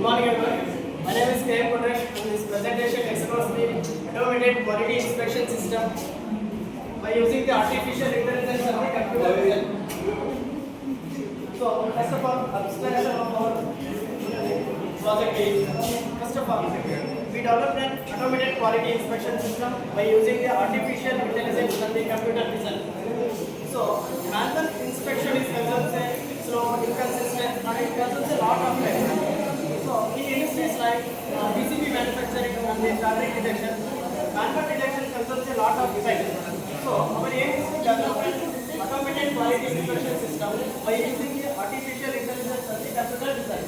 Good morning everyone. My name is K. Punesh. In this presentation explores the automated quality inspection system by using the artificial intelligence and the computer vision. So first of all, abstraction of our project is first of all we developed an automated quality inspection system by using the artificial intelligence and the computer vision. So manual inspection is considered slow, inconsistent, and it consumes a lot of time. So in industries like PCB manufacturing and the fabric detection, manual detection consumes a lot of time. So our aim is to develop an automated quality inspection system by using the artificial intelligence and the computer design.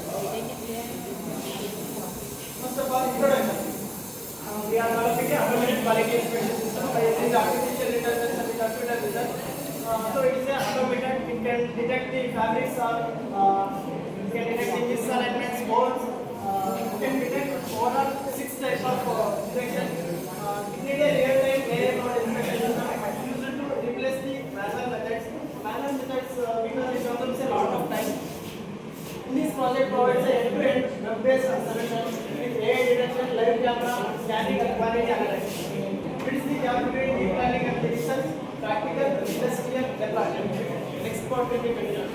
First of all, introduction. We are developing an automated quality inspection system by using the artificial intelligence and the computer design. So it is automated. It can detect the fabrics or it can detect the misalignments, holes. It can detect overall 6 types of detection. It needs a real-time AI-powered inspection system used to replace the manual methods. Manual methods because it consumes a lot of time. This project provides an end-to-end web-based solution with AI detection, live camera, scanning, and quality analysis. It is the gap between deep learning and the research, practical, industrial deployment. Next part will be mentioned.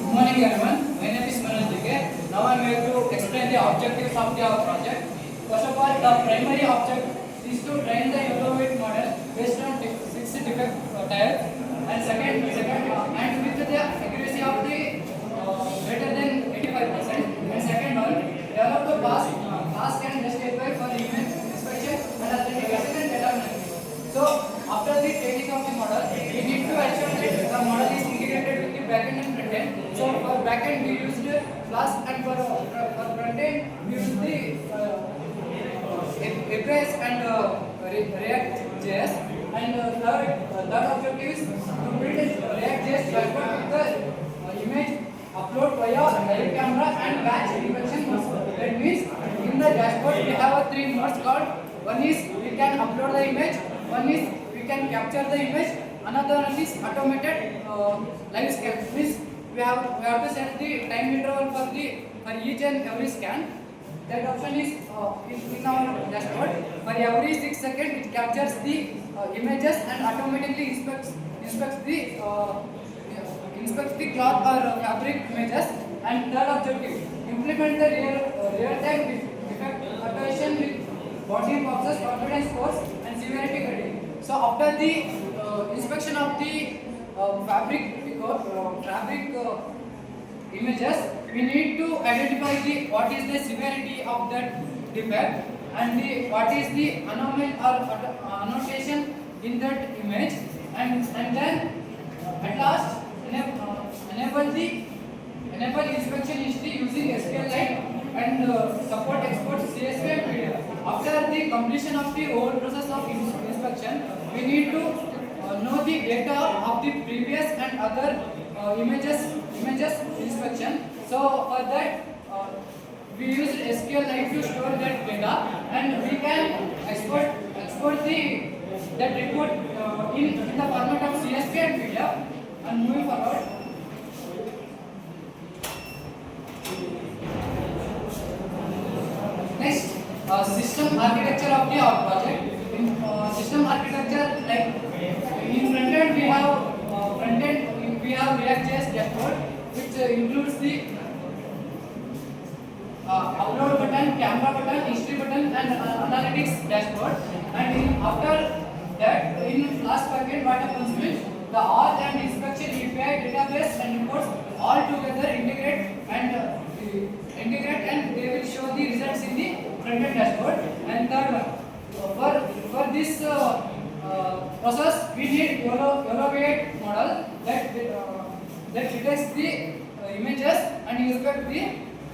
Good morning everyone. My name is Manoj Dike. Now I am here to explain the objectives of our project. First of all, the primary object is to train the yellow weight model based on 6 defect types, and second and with the accuracy of the greater than 85%. And second one, develop the fast and best API for image inspection and authentication and data management. So after the training of the model, we need to ensure that the model is integrated with the backend and frontend. So for backend we used Flask, and for frontend we used the APIs and React.js. And third objective is to build a React.js platform with the image and batch inspection modes. That means in the dashboard we have a three modes called. One is we can upload the image, one is we can capture the image, another one is automated live scan. Means we have to set the time interval for each and every scan. That option is in our dashboard. For every 6 seconds, it captures the images and automatically inspects the cloth or fabric images. And third objective, implement the real-time defect attenuation with body boxes, confidence scores, and severity grading. So after the inspection of the fabric images, we need to identify what is the severity of that defect and what is the anomaly or annotation in that image, and then at last enable inspection history using SQLite and support exports CSV and PDF. After the completion of the whole process of inspection, we need to know the data of the previous and other images inspection. So for that we use SQLite to store that data, and we can export that report in the format of CSV and PDF. And moving forward, next system architecture of the project. In system architecture, like in front end we have React.js dashboard, which includes the upload button, camera button, history button, and analytics dashboard. And after that, in last packet, what happens is the auth and inspection API database and reports all together integrate and they will show the results in the front end dashboard. And third one, for this process, we need YOLO-V8 model that detects the images and inspect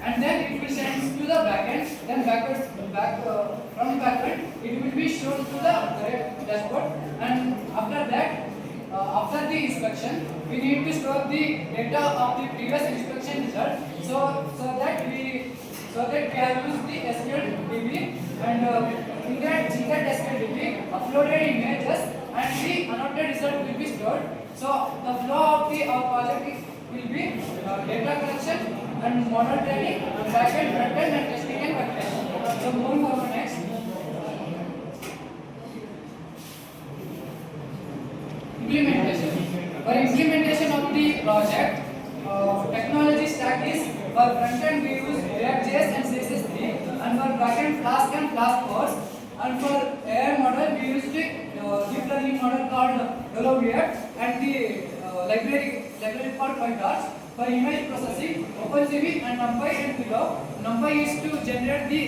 and then it will send to the backend. Then from backend, it will be shown to the dashboard. And after that, after the inspection, we need to store the data of the previous inspection result. So that we have used the SQLDB, and in that SQLDB, uploaded images and the annotated result will be stored. So the flow of our project will be data collection and model training, backend, frontend, and testing and validation. So moving forward next. Implementation. For implementation of the project, technology stack is for front end we use React.js and CSS3, and for backend Flask and Flask Force, and for AI model we use the deep learning model called YOLO-V8 and the library called PyTorch. For image processing, OpenCV and NumPy and Pillow. NumPy is to generate the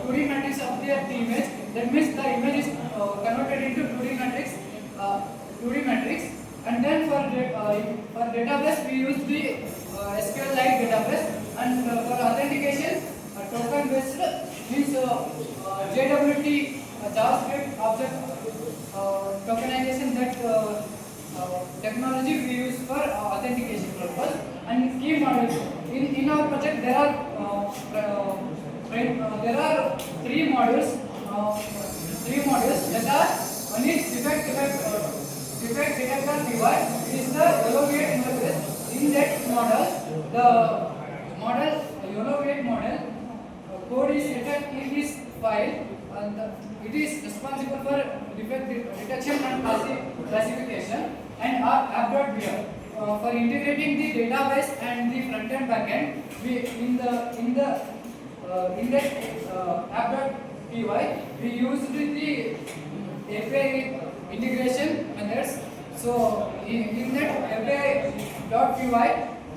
2D matrix of the image. That means the image is converted into 2D matrix. And then for database we use the SQLite database, and for authentication token based means JWT JavaScript object tokenization, that technology we use for authentication purpose. And key modules in our project there are three modules that are, one is defect detector PY. It is the YOLO-V8 interface. In that model, the YOLO-V8 model code is written in this file, and it is responsible for defect detection and classification. And app.beer for integrating the database and the front end backend. We in that app.py we used the API integration methods. So in that API.py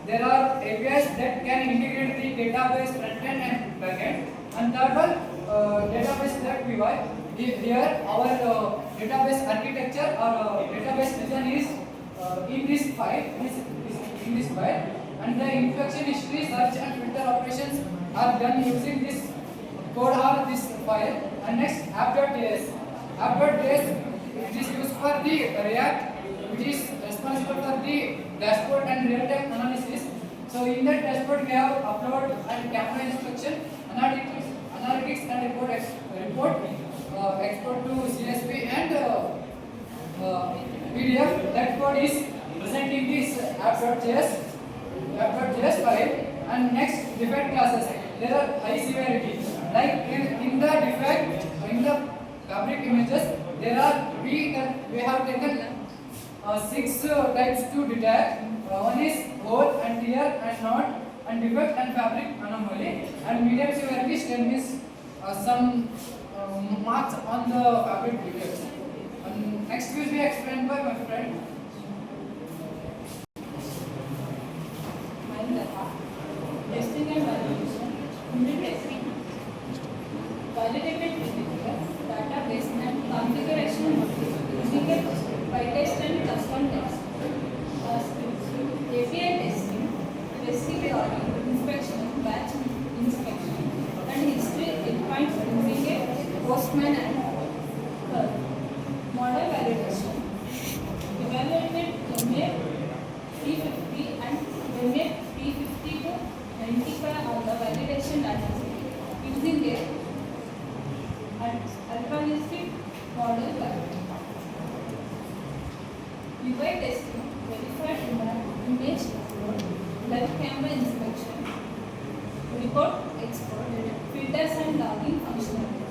there are APIs that can integrate the database front end and backend. And third one, database.py. Here our database architecture or database design is in this file, and the inspection history, search and filter operations are done using this code or this file. And next, app.js. It is used for the React, which is responsible for the dashboard and real-time analysis. So in that dashboard we have upload and camera inspection, analytics and export to CSV and PDF. That code is present in this app.js file. And next, defect classes. There are high severity. Like in the fabric images, we have taken 6 types to detect. One is hole and tear and knot and defect and fabric anomaly. And medium severity still means some marks on the fabric defects. And next will be explained by my friend. Testing and validation. Unit testing. Validated behavior, database and configuration using a PyTest and custom test. API testing, recipe audit, inspection, batch inspection, and history endpoints using a Postman and curve. Model validation. Evaluated MA P50 and MA P50 to 95 on the validation data using a algorithmic model curve. UI testing, verified image upload, live camera inspection, report export, filters and logging functionality.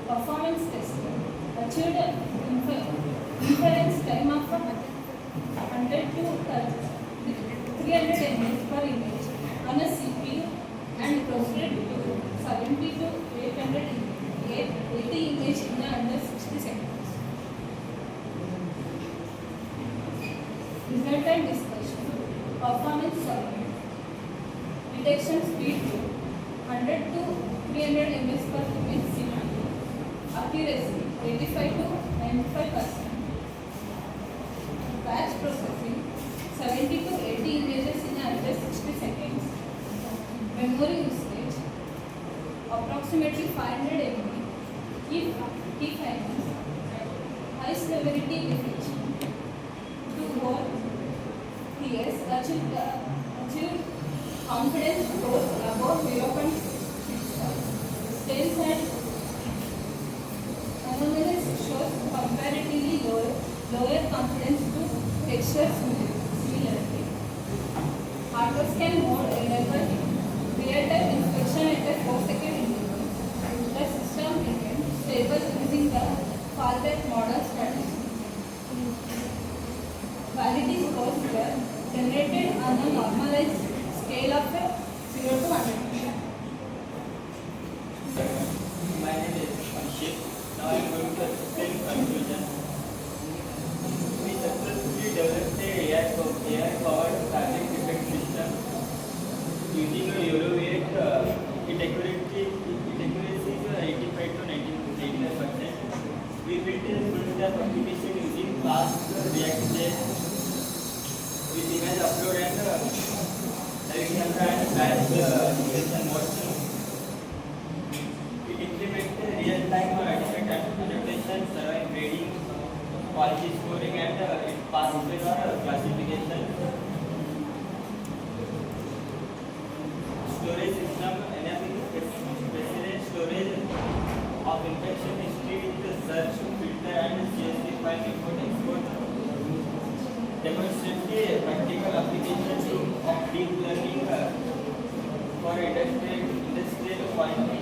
Performance testing, achieved inference time of 100 to 300 ms per image on a CPU and proceeded to 70 to 800 80 image in under 60 seconds. Result and discussion. Performance summary. Detection speed 100 to 300 ms per image CPU. Accuracy 85 to 95%. Batch processing 70 to 80 images in under 60 seconds. Memory usage approximately 500 MB. Key findings. High severity detection. To work PS achieve confidence scores above 0.65. Stains and anomalies shows comparatively lower confidence to texture similarity. Hardware scan mode enabled real-time inspection at a 4-second interval. The system became stable using the fallback model strategy. Validity scores were generated on a normalized scale of 0 to 100. My name is Anshit. Now I am going to explain conclusion. We successfully developed a AI-powered fabric defect system using a Eurovate. Its accuracy is 85 to 99%. We built a full-stack application using fast React.js with image upload and live camera and batch inspection modes. It implements real-time defect adaptation, survey grading, quality scoring, and it passes classification. Storage system enabling specialized storage of infection history with search, filter, and CSV file import export. Demonstrate a practical application of deep learning for industrial quality